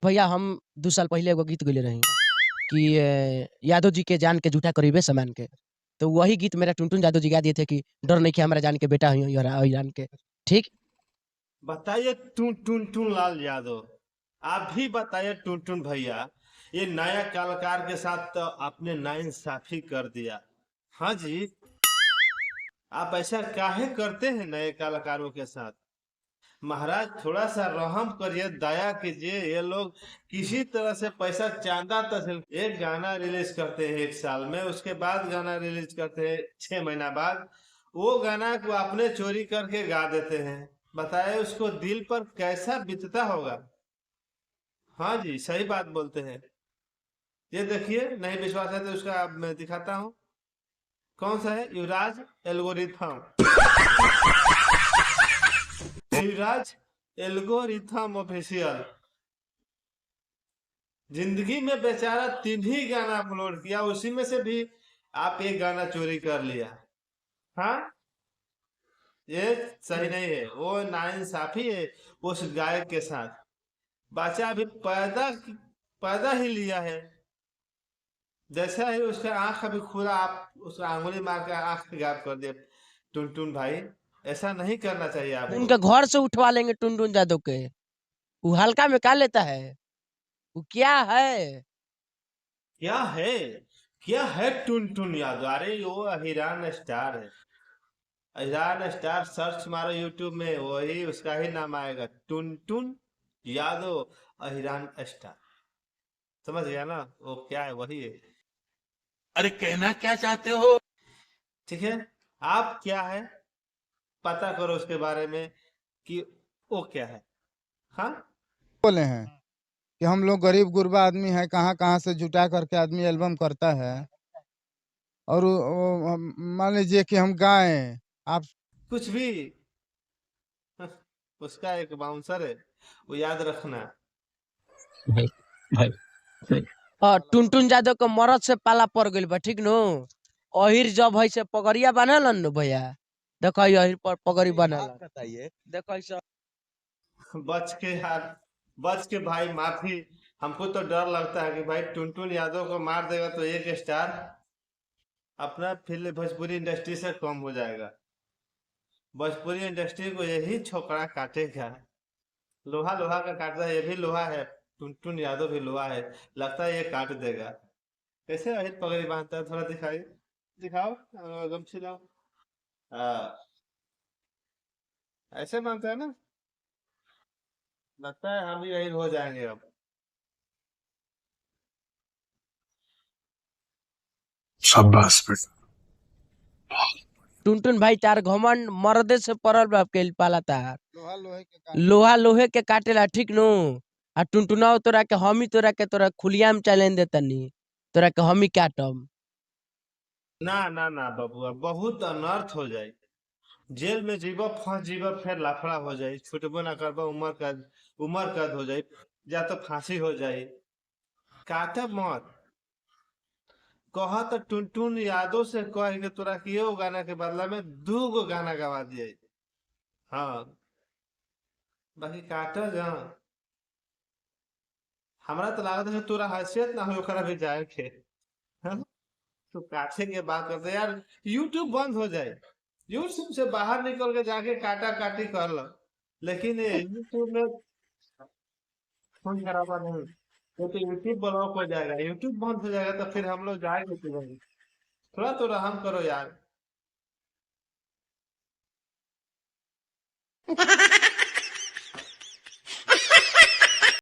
भैया हम 2 साल पहले एगो गीत गइले रही कि यादव जी के जान के झूठा करीबे समान के। तो वही गीत मेरा टुनटुन यादव जी गा दिए थे कि डर नहीं कि हमारा जान के बेटा हुई ईरान के। ठीक? बताइए टुन लाल यादव, आप भी बताइए टुन भैया, ये नया कलाकार के साथ तो आपने नाइंसाफी कर दिया। हाँ जी, आप ऐसा काहे करते हैं नए कलाकारों के साथ? महाराज थोड़ा सा रहम करिए, दया कीजिए। ये लोग किसी तरह से पैसा चांदा तहसील, एक गाना रिलीज करते हैं 1 साल में, उसके बाद गाना रिलीज करते हैं 6 महीना बाद, वो गाना को आपने चोरी करके गा देते हैं। बताए उसको दिल पर कैसा बीतता होगा। हाँ जी, सही बात बोलते हैं। ये देखिए, नहीं विश्वास है तो उसका मैं दिखाता हूँ। कौन सा है? युवराज एल्गोरिथम। युवराज एल्गोरिथम ऑफिशियल। जिंदगी में बेचारा 3 ही गाना अपलोड किया, उसी में से भी आप एक गाना चोरी कर लिया। हाँ, ये सही नहीं है, वो नाइंसाफी है उस गायक के साथ। बच्चा अभी पैदा ही लिया है, जैसा ही उसका आंख अभी खुला, आप उसका अंगुली मार के आंख गायब कर दिए। टुनटुन भाई, ऐसा नहीं करना चाहिए आपको। उनके घर से उठवा लेंगे टुनटुन यादव के। वो हल्का में का लेता है? वो क्या है? क्या है? क्या है टुनटुन यादव? अरे वो अहिरान स्टार है। अहिरान स्टार सर्च मारो यूट्यूब में, वही उसका ही नाम आएगा, टुनटुन यादव अहिरान स्टार। समझ गया ना? वो क्या है, वही है। अरे कहना क्या चाहते हो? ठीक है, आप क्या है पता करो उसके बारे में कि वो क्या है। हाँ, बोले हैं कि हम लोग गरीब गुरबा आदमी हैं, कहाँ कहाँ से जुटा करके आदमी एल्बम करता है। और मान लीजिए कि हम गाएं, आप कुछ भी। उसका एक बाउंसर है, वो याद रखना। भाई भाई टुनटुन यादव के मरद से पाला पड़ गइल बा। ठीक नो? अहिर जब है से पगड़िया बनालन नो भैया। देखो अहिर पर पगड़ी बनालन। बताइए। देखो ऐसा बच के यार, बच के भाई, माफी। हमको तो डर लगता है कि भाई टुनटुन यादव को मार देगा तो एक स्टार अपना फिल्म भोजपुरी इंडस्ट्री से कम हो जाएगा। भोजपुरी इंडस्ट्री को यही छोकरा काटेगा। लोहा लोहा का काटता है, ये भी लोहा है। टुनटुन यादव भी लोहा है, लगता है ये काट देगा। कैसे अहित पगड़ी बांधता है, थोड़ा दिखाइए। दिखाओ, गमछी लाओ। हाँ, ऐसे बांधता है ना। लगता है हम भी यही हो जाएंगे अब। शाबाश बेटा। टुनटुन भाई तार घमंड मर्दे से पड़ल बा के पाला तार। लोहा लोहे के लोहा लोहे के काटेला। ठीक नो? आ टुनटुनाओ तोरा के हम ही तोरा खुलियाम चैलेंज देतनी। तोरा के हम ही काटम। ना ना ना बबुआ, बहुत अनर्थ हो जाए। जेल में जीवा, फंस जीवा, फिर लाफड़ा हो जाए, छुटबो ना करबा, उम्र कैद हो जाए, या तो फांसी हो जाए। काटे मत। कहा तो टुनटुन यादव से कह के तोरा कि एगो गाना के बदला में 2 गो गाना गवा दिए। हाँ, बाकी काटे जा। हमरा तो लागत है तोरा हैसियत ना हो ओकरा भी जाए के। हाँ? तो काटे के बात करते यार, यूट्यूब बंद हो जाए। यूट्यूब से बाहर निकल के जाके काटा काटी कर लो, लेकिन यूट्यूब में खून खराबा नहीं। तो यूट्यूब ब्लॉक हो जाएगा, यूट्यूब बंद हो जाएगा, तो फिर हम लोग जाएंगे किधर? थोड़ा तो रहम करो यार।